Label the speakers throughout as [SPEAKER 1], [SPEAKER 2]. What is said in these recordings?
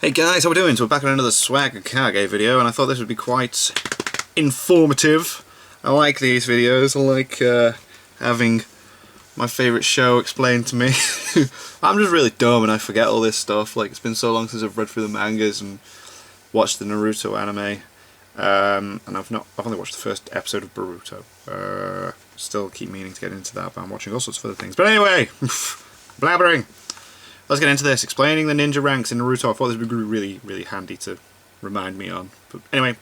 [SPEAKER 1] Hey guys, how we doing? So we're back on another Swagkage video, and I thought this would be quite informative. I like these videos. I like having my favourite show explained to me. I'm just really dumb and I forget all this stuff. Like, it's been so long since I've read through the mangas and watched the Naruto anime. And I've only watched the first episode of Boruto. Still keep meaning to get into that, but I'm watching all sorts of other things. But anyway, blabbering. Let's get into this. Explaining the ninja ranks in Naruto. I thought this would be really, really handy to remind me on. But anyway,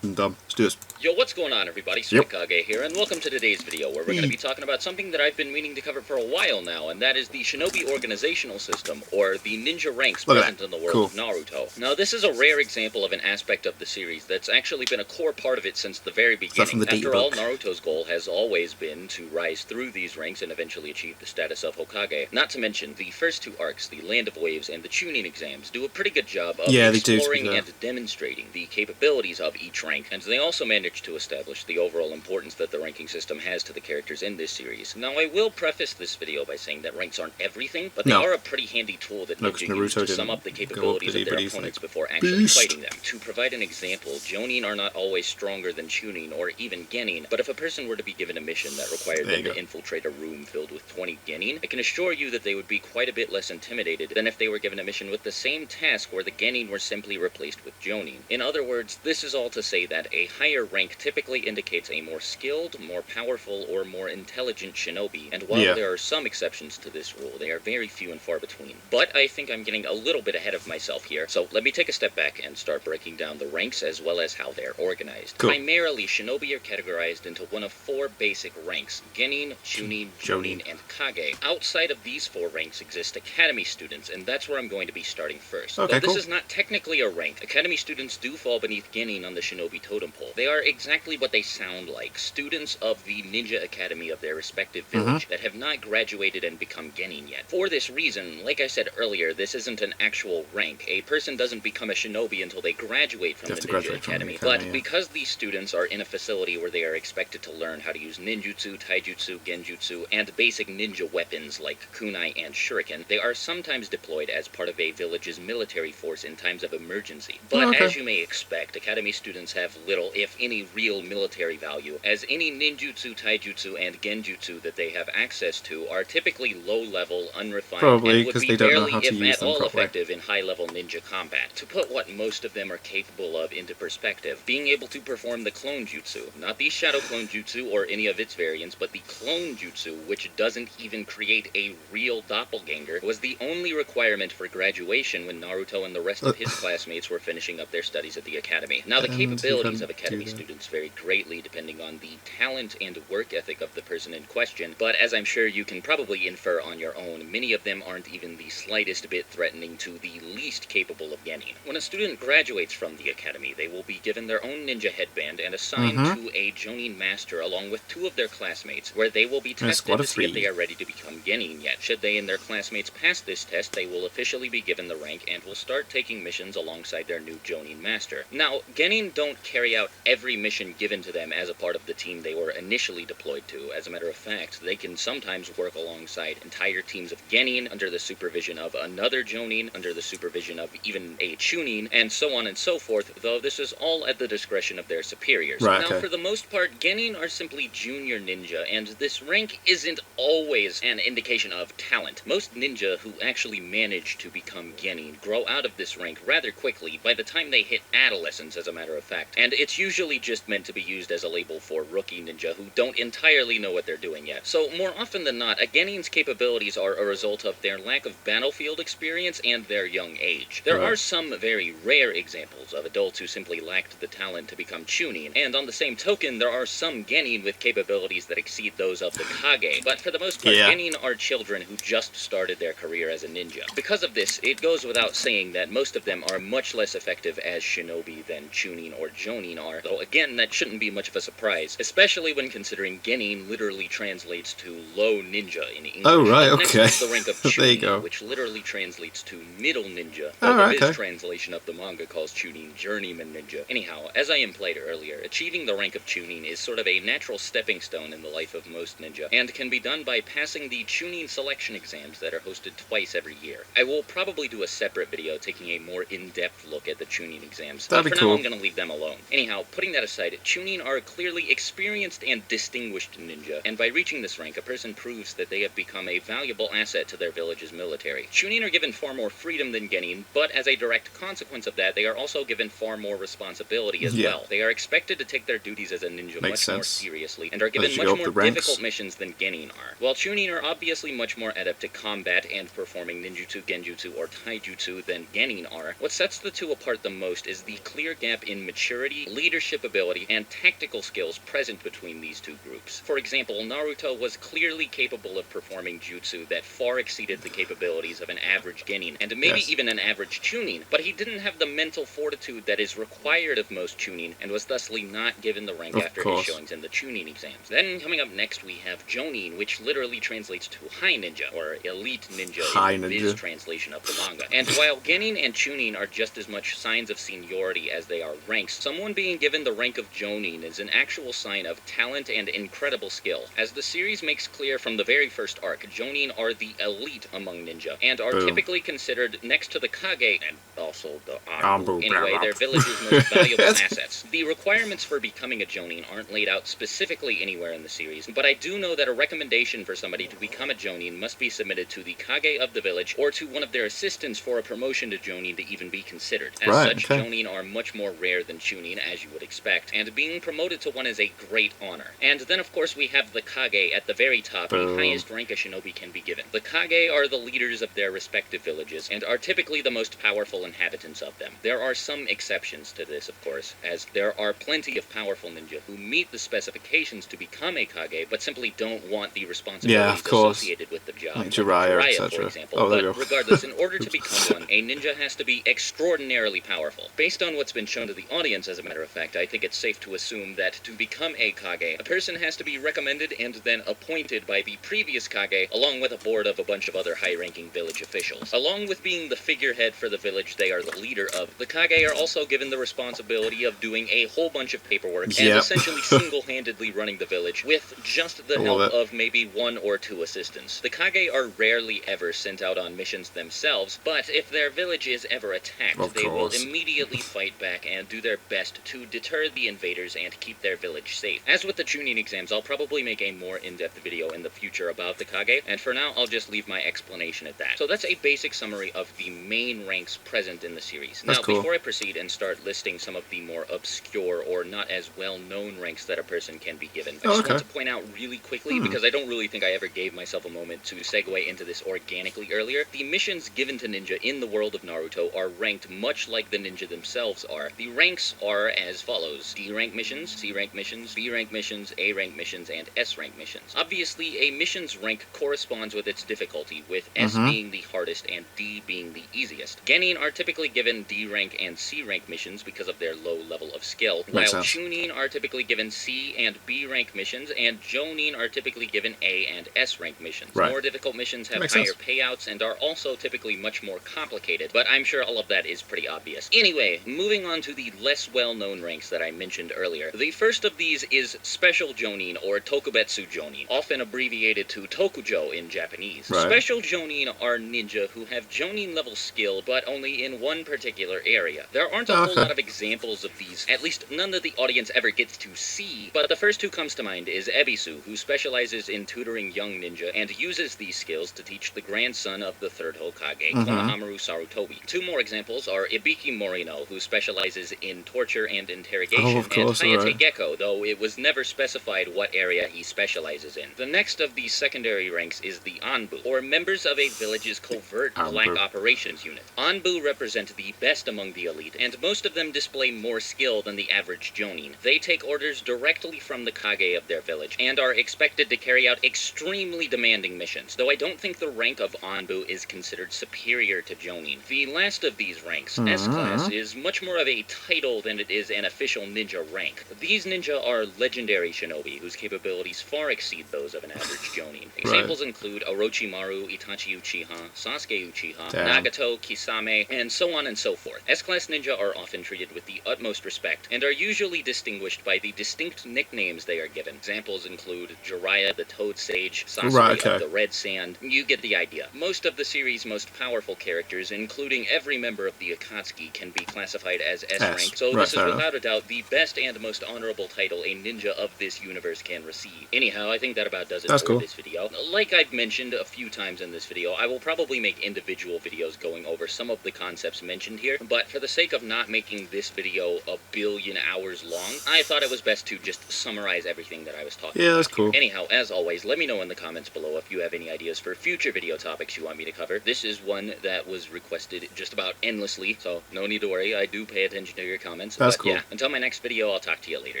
[SPEAKER 1] I'm dumb. Let's do this.
[SPEAKER 2] Yo, what's going on, everybody? Swagkage here, and welcome to today's video, where we're going to be talking about something that I've been meaning to cover for a while now, and that is the shinobi organizational system, or the ninja ranks present in the world of Naruto. Now, this is a rare example of an aspect of the series that's actually been a core part of it since the very beginning. After all, Naruto's goal has always been to rise through these ranks and eventually achieve the status of Hokage. Not to mention, the first two arcs, the Land of Waves and the Chunin exams, do a pretty good job of exploring and demonstrating the capabilities of each rank, and they also manage to establish the overall importance that the ranking system has to the characters in this series. Now, I will preface this video by saying that ranks aren't everything, but they are a pretty handy tool that ninja use to sum up the capabilities of their opponents before actually fighting them. To provide an example, Jonin are not always stronger than Chunin or even Genin, but if a person were to be given a mission that required them to infiltrate a room filled with 20 Genin, I can assure you that they would be quite a bit less intimidated than if they were given a mission with the same task where the Genin were simply replaced with Jonin. In other words, this is all to say that a higher rank typically indicates a more skilled, more powerful, or more intelligent shinobi, and while there are some exceptions to this rule, they are very few and far between. But I think I'm getting a little bit ahead of myself here, so let me take a step back and start breaking down the ranks as well as how they're organized. Primarily, shinobi are categorized into one of four basic ranks: Genin, Chunin, Jonin, and Kage. Outside of these four ranks exist academy students, and that's where I'm going to be starting first. Though this is not technically a rank, academy students do fall beneath Genin on the shinobi totem pole. They are exactly what they sound like, students of the ninja academy of their respective village that have not graduated and become Genin yet. For this reason, like I said earlier, this isn't an actual rank. A person doesn't become a shinobi until they graduate from the ninja academy, but because these students are in a facility where they are expected to learn how to use ninjutsu, taijutsu, genjutsu, and basic ninja weapons like kunai and shuriken, they are sometimes deployed as part of a village's military force in times of emergency. But as you may expect, academy students have little, if any, real military value, as any ninjutsu, taijutsu, and genjutsu that they have access to are typically low-level, unrefined, and would be barely, if at all, effective in high-level ninja combat. To put what most of them are capable of into perspective, being able to perform the clone jutsu, not the shadow clone jutsu or any of its variants, but the clone jutsu, which doesn't even create a real doppelganger, was the only requirement for graduation when Naruto and the rest of his classmates were finishing up their studies at the academy. Now, the capabilities of academy students vary greatly depending on the talent and work ethic of the person in question, but as I'm sure you can probably infer on your own, many of them aren't even the slightest bit threatening to the least capable of Genin. When a student graduates from the academy, they will be given their own ninja headband and assigned to a Jonin master along with two of their classmates, where they will be tested to see if they are ready to become Genin yet. Should they and their classmates pass this test, they will officially be given the rank and will start taking missions alongside their new Jonin master. Now, Genin don't carry out every mission given to them as a part of the team they were initially deployed to. As a matter of fact, they can sometimes work alongside entire teams of Genin under the supervision of another Jonin, under the supervision of even a Chunin, and so on and so forth, though this is all at the discretion of their superiors. Now, for the most part, Genin are simply junior ninja, and this rank isn't always an indication of talent. Most ninja who actually manage to become Genin grow out of this rank rather quickly by the time they hit adolescence, as a matter of fact, and it's usually just meant to be used as a label for rookie ninja who don't entirely know what they're doing yet. So more often than not, a Genin's capabilities are a result of their lack of battlefield experience and their young age. There are some very rare examples of adults who simply lacked the talent to become Chunin, and on the same token, there are some Genin with capabilities that exceed those of the Kage, but for the most part, Genin are children who just started their career as a ninja. Because of this, it goes without saying that most of them are much less effective as shinobi than Chunin or Jonin are, though again that shouldn't be much of a surprise, especially when considering Genin literally translates to low ninja in English.
[SPEAKER 1] Oh right,
[SPEAKER 2] Next
[SPEAKER 1] okay.
[SPEAKER 2] is the rank of
[SPEAKER 1] There you
[SPEAKER 2] Chunin,
[SPEAKER 1] go.
[SPEAKER 2] which literally translates to middle ninja,
[SPEAKER 1] Oh,
[SPEAKER 2] though
[SPEAKER 1] right,
[SPEAKER 2] the
[SPEAKER 1] okay.
[SPEAKER 2] Viz translation of the manga calls Chunin journeyman ninja. Anyhow, as I implied earlier, achieving the rank of Chunin is sort of a natural stepping stone in the life of most ninja, and can be done by passing the Chunin selection exams that are hosted twice every year. I will probably do a separate video taking a more in-depth look at the Chunin exams, but
[SPEAKER 1] That'd
[SPEAKER 2] for
[SPEAKER 1] be
[SPEAKER 2] now
[SPEAKER 1] cool.
[SPEAKER 2] I'm going to leave them alone. Anyhow, putting that aside, Chunin are clearly experienced and distinguished ninja, and by reaching this rank, a person proves that they have become a valuable asset to their village's military. Chunin are given far more freedom than Genin, but as a direct consequence of that, they are also given far more responsibility as well. They are expected to take their duties as a ninja much more seriously, and are given much more difficult missions than Genin are. While Chunin are obviously much more adept at combat and performing ninjutsu, genjutsu, or taijutsu than Genin are, what sets the two apart the most is the clear gap in maturity, leadership ability, and tactical skills present between these two groups. For example, Naruto was clearly capable of performing jutsu that far exceeded the capabilities of an average Genin, and maybe even an average Chunin, but he didn't have the mental fortitude that is required of most Chunin, and was thusly not given the rank after his showings in the Chunin exams. Then, coming up next, we have Jonin, which literally translates to high ninja, or elite ninja in the Viz translation of the manga. And while Genin and Chunin are just as much signs of seniority as they are ranks, someone being given the rank of Jonin is an actual sign of talent and incredible skill. As the series makes clear from the very first arc, Jonin are the elite among ninja, and are typically considered next to the Kage, and also the Anbu, anyway, their village's most valuable assets. The requirements for becoming a Jonin aren't laid out specifically anywhere in the series, but I do know that a recommendation for somebody to become a Jonin must be submitted to the Kage of the village, or to one of their assistants for a promotion to Jonin to even be considered. As such, Jonin are much more rare than Chunin, as you would expect, and being promoted to one is a great honor. And then of course we have the Kage at the very top, the highest rank a shinobi can be given. The Kage are the leaders of their respective villages, and are typically the most powerful inhabitants of them. There are some exceptions to this, of course, as there are plenty of powerful ninja who meet the specifications to become a Kage, but simply don't want the responsibilities associated with the job.
[SPEAKER 1] Like Jiraiya,
[SPEAKER 2] for example. But regardless, in order to become one, a ninja has to be extraordinarily powerful. Based on what's been shown to the audience, as a matter of fact, I think it's safe to assume that to become a Kage, a person has to be recommended and then appointed by the previous Kage, along with a board of a bunch of other high-ranking village officials. Along with being the figurehead for the village they are the leader of, the Kage are also given the responsibility of doing a whole bunch of paperwork and essentially single-handedly running the village with just the help of maybe one or two assistants. The Kage are rarely ever sent out on missions themselves, but if their village is ever attacked, they will immediately fight back and do their best to deter the invaders and keep their village safe. As with the Chunin exams, I'll probably make a more in-depth video in the future about the Kage, and for now I'll just leave my explanation at that. So that's a basic summary of the main ranks present in the series. Now, before I proceed and start listing some of the more obscure or not as well-known ranks that a person can be given, I just want to point out really quickly, because I don't really think I ever gave myself a moment to segue into this organically earlier, the missions given to ninja in the world of Naruto are ranked much like the ninja themselves are. The ranks are as follows: D rank missions, C rank missions, B rank missions, A rank missions, and S rank missions. Obviously, a mission's rank corresponds with its difficulty, with S being the hardest and D being the easiest. Genin are typically given D rank and C rank missions because of their low level of skill, while Chunin are typically given C and B rank missions, and Jonin are typically given A and S rank missions. More difficult missions have higher payouts and are also typically much more complicated, but I'm sure all of that is pretty obvious. Anyway, moving on to the less well-known ranks that I mentioned earlier. The first of these is Special Jonin, or Tokubetsu Jonin, often abbreviated to Tokujo in Japanese. Special Jonin are ninja who have Jonin-level skill, but only in one particular area. There aren't a whole lot of examples of these, at least none that the audience ever gets to see, but the first who comes to mind is Ebisu, who specializes in tutoring young ninja, and uses these skills to teach the grandson of the third Hokage, Konohamaru Sarutobi. Two more examples are Ibiki Morino, who specializes in torture and interrogation, and Hayate Gecko, though it was never specified what area he specializes in. The next of these secondary ranks is the Anbu, or members of a village's covert black operations unit. Anbu represent the best among the elite, and most of them display more skill than the average Jonin. They take orders directly from the Kage of their village, and are expected to carry out extremely demanding missions, though I don't think the rank of Anbu is considered superior to Jonin. The last of these ranks, S-Class, is much more of a title powerful than it is an official ninja rank. These ninja are legendary shinobi whose capabilities far exceed those of an average Jonin. Examples include Orochimaru, Itachi Uchiha, Sasuke Uchiha, Nagato, Kisame, and so on and so forth. S-class ninja are often treated with the utmost respect, and are usually distinguished by the distinct nicknames they are given. Examples include Jiraiya the Toad Sage, Sasuke of the Red Sand. You get the idea. Most of the series' most powerful characters, including every member of the Akatsuki, can be classified as S-rank, so this is without a doubt the best and most honorable title a ninja of this universe can receive. Anyhow, I think that about does it for this video. Like I've mentioned a few times in this video, I will probably make individual videos going over some of the concepts mentioned here, but for the sake of not making this video a billion hours long, I thought it was best to just summarize everything that I was talking about.
[SPEAKER 1] Yeah, that's cool.
[SPEAKER 2] Anyhow, as always, let me know in the comments below if you have any ideas for future video topics you want me to cover. This is one that was requested just about endlessly, so no need to worry, I do pay attention to your comments.
[SPEAKER 1] That's
[SPEAKER 2] but
[SPEAKER 1] cool.
[SPEAKER 2] Yeah, until my next video, I'll talk to you later.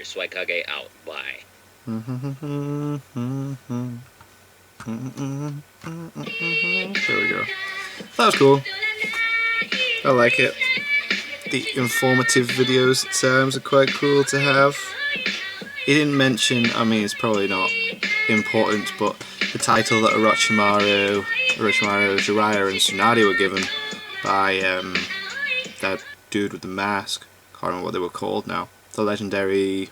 [SPEAKER 2] Swagkage out. Bye.
[SPEAKER 1] There we go. That was cool. I like it. The informative videos at times are quite cool to have. He didn't mention, I mean it's probably not important, but the title that Orochimaru, Jiraiya and Tsunade were given by that dude with the mask. Can't remember what they were called now. The legendary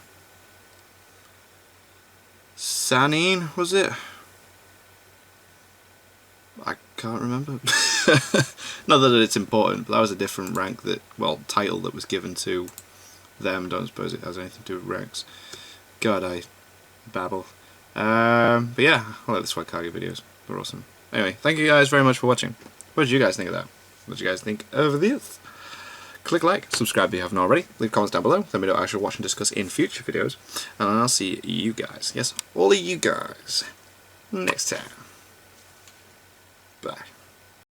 [SPEAKER 1] Sanin, was it? I can't remember. Not that it's important, but that was a different rank that, well, title that was given to them. Don't suppose it has anything to do with ranks. God, I babble. But yeah, I like the Swagkage videos. They're awesome. Anyway, thank you guys very much for watching. What did you guys think of that? What did you guys think of this? Click like, subscribe if you haven't already, leave comments down below, let me know what I should watch and discuss in future videos, and I'll see you guys, yes, all of you guys, next time. Bye.